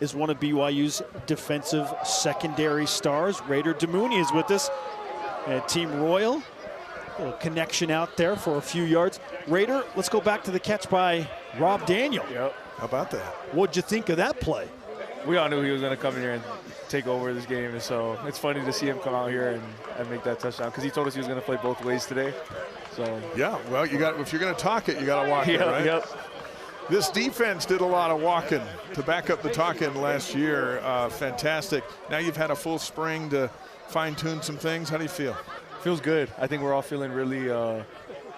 is one of BYU's defensive secondary stars. Raider Damuni is with us. Team Royal, a little connection out there for a few yards. Raider, let's go back to the catch by Rob Daniel. Yep. How about that? What'd you think of that play? We all knew he was going to come in here and take over this game, and so it's funny to see him come out here and make that touchdown, because he told us he was going to play both ways today. So yeah, well, you got, if you're going to talk it, you got to walk it, right? Yep. This defense did a lot of walking to back up the talking last year. Fantastic. Now you've had a full spring to fine-tune some things. How do you feel? Feels good. I think we're all feeling really,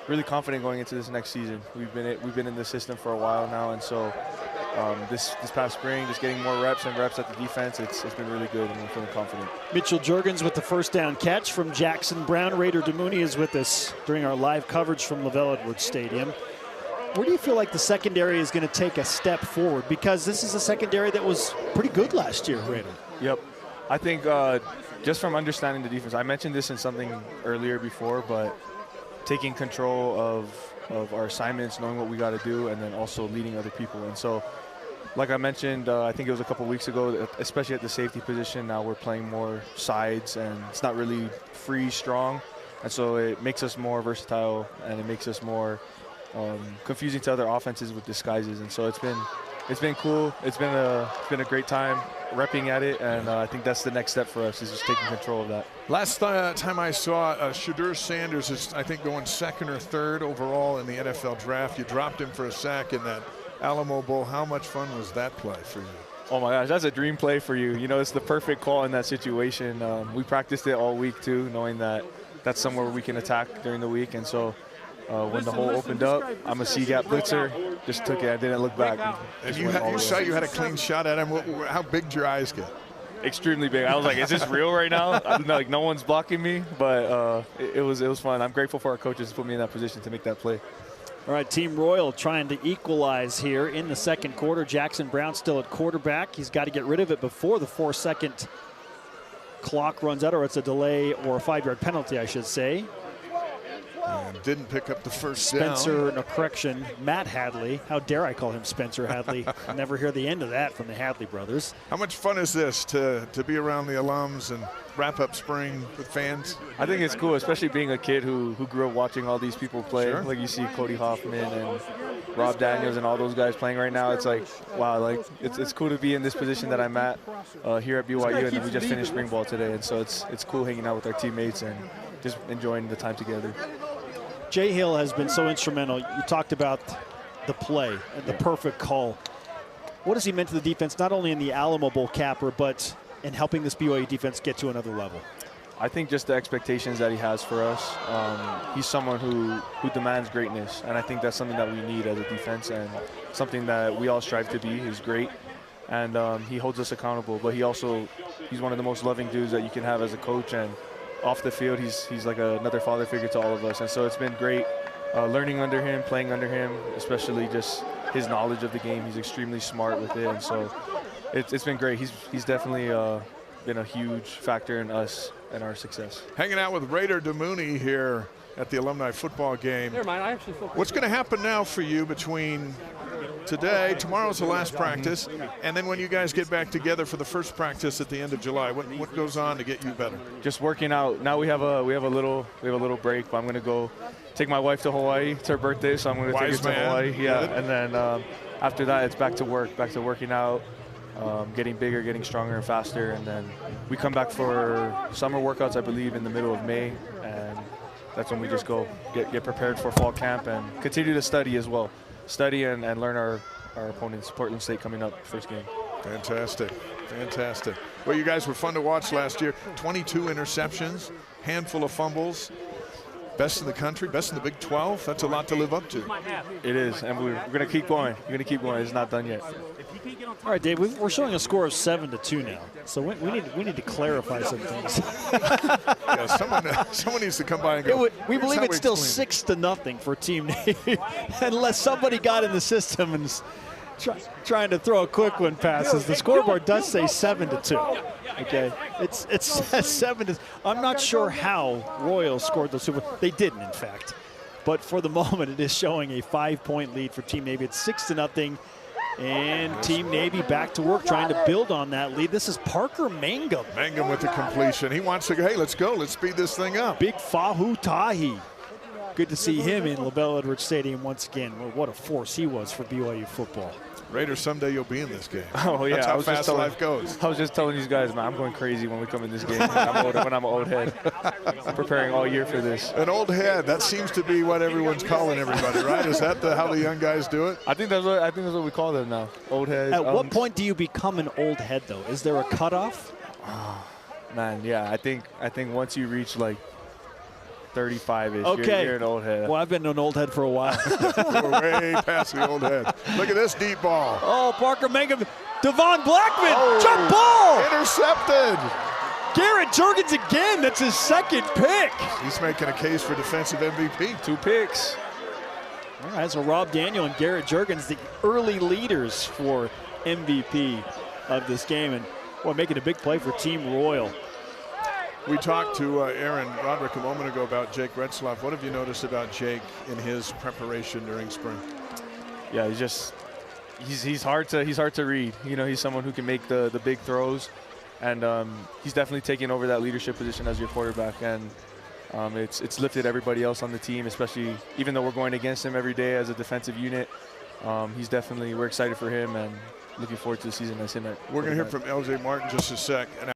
really confident going into this next season. We've been in the system for a while now, and so this past spring, just getting more reps and reps at the defense, it's been really good, and we're feeling confident. Mitchell Juergens with the first down catch from Jackson Brown. Raider Damuni is with us during our live coverage from Lavelle Edwards Stadium. Where do you feel like the secondary is going to take a step forward? Because this is a secondary that was pretty good last year, Raider. Yep. I think just from understanding the defense, I mentioned this in something earlier before, but taking control of our assignments, knowing what we got to do, and then also leading other people. And so, like I mentioned, I think it was a couple weeks ago, especially at the safety position, now we're playing more sides, and it's not really free, strong. And so it makes us more versatile, and it makes us more confusing to other offenses with disguises. And so it's been cool. It's been a great time repping at it, and I think that's the next step for us, is just taking control of that. Last time I saw Shadur Sanders is, I think, going second or third overall in the NFL draft. You dropped him for a sack in that Alamo Bowl. How much fun was that play for you? Oh my gosh, that's a dream play for you. You know, it's the perfect call in that situation. We practiced it all week too, knowing that that's somewhere we can attack during the week. And so when the hole opened up, I'm a C-gap blitzer, just took it. I didn't look back. And you saw you had a clean shot at him. How big did your eyes get? Extremely big. I was like, is this real right now? Like, no one's blocking me, but it was fun. I'm grateful for our coaches to put me in that position to make that play. All right, Team Royal trying to equalize here in the second quarter. Jackson Brown still at quarterback. He's got to get rid of it before the 4-second clock runs out, or it's a delay or a 5-yard penalty, I should say. And didn't pick up the first Spencer, down. no correction, Matt Hadley. How dare I call him Spencer Hadley? Never hear the end of that from the Hadley brothers. How much fun is this to be around the alums and wrap up spring with fans? I think it's cool, especially being a kid who grew up watching all these people play. Sure. Like you see Cody Hoffman and Rob Daniels and all those guys playing right now. It's like, wow, like it's cool to be in this position that I'm at here at BYU, and then we just finished spring ball today. And so it's cool hanging out with our teammates and just enjoying the time together. Jay Hill has been so instrumental. You talked about the play and the perfect call. What has he meant to the defense, not only in the Alamo Bowl capper, but in helping this BYU defense get to another level? I think just the expectations that he has for us. He's someone who demands greatness, and I think that's something that we need as a defense, and something that we all strive to be. He's great, and he holds us accountable, but he's one of the most loving dudes that you can have as a coach, and off the field, he's like another father figure to all of us. And so it's been great learning under him, playing under him, especially just his knowledge of the game. He's extremely smart with it, and so it's been great. He's definitely been a huge factor in us and our success. Hanging out with Raider Damuni here at the alumni football game. Never mind, I actually feel What's going to happen now for you between today, tomorrow's the last practice, and then when you guys get back together for the first practice at the end of July, what goes on to get you better? Just working out. Now we have a little break, but I'm going to go take my wife to Hawaii. It's her birthday, so I'm going to take her to Hawaii. Yeah, and then after that, it's back to working out, getting bigger, getting stronger and faster, and then we come back for summer workouts, I believe, in the middle of May, and that's when we just go get prepared for fall camp and continue to study as well. Study and learn our opponents. Portland State coming up, first game. Fantastic, fantastic. Well, you guys were fun to watch last year. 22 interceptions, handful of fumbles. Best in the country, best in the Big 12. That's a lot to live up to. It is, and we're going to keep going. We're going to keep going. It's not done yet. All right, Dave, we're showing a score of 7-2 now. So we need to clarify some things. Yeah, someone needs to come by and go. We believe it's still 6-0 for Team Navy, unless somebody got in the system and is trying to throw a quick one past us. The scoreboard does say 7-2. Okay, it says 7. I'm not sure how Royals scored the Super. They didn't, in fact. But for the moment, it is showing a 5-point lead for Team Navy. It's 6-0. And Team Navy back to work trying to build on that lead. This is Parker Mangum. Mangum with the completion. He wants to go, hey, let's go. Let's speed this thing up. Big Fahu Tahi. Good to see him in LaBelle Edwards Stadium once again. Well, what a force he was for BYU football. Raiders, someday you'll be in this game. Oh, yeah. That's how fast life goes. I was just telling these guys, man, I'm going crazy when we come in this game when I'm an old head. I'm preparing all year for this. An old head. That seems to be what everyone's calling everybody, right? Is that how the young guys do it? I think that's what we call them now. Old heads. At what point do you become an old head, though? Is there a cutoff? Man, yeah. I think once you reach like 35-ish, okay. you're an old head. Well, I've been an old head for a while. We're way past the old head. Look at this deep ball. Oh, Parker Mangum. Devon Blackman, jump ball. Intercepted. Garrett Jurgens again. That's his second pick. He's making a case for defensive MVP. 2 picks. All right, so Rob Daniel and Garrett Jurgens, the early leaders for MVP of this game. And, boy, making a big play for Team Royal. We talked to Aaron Roderick a moment ago about Jake Retzlaff. What have you noticed about Jake in his preparation during spring? Yeah, he's hard to read. You know, he's someone who can make the big throws, and he's definitely taking over that leadership position as your quarterback. And it's lifted everybody else on the team, especially even though we're going against him every day as a defensive unit. We're excited for him and looking forward to the season that's in there. We're going to hear from LJ Martin just a sec.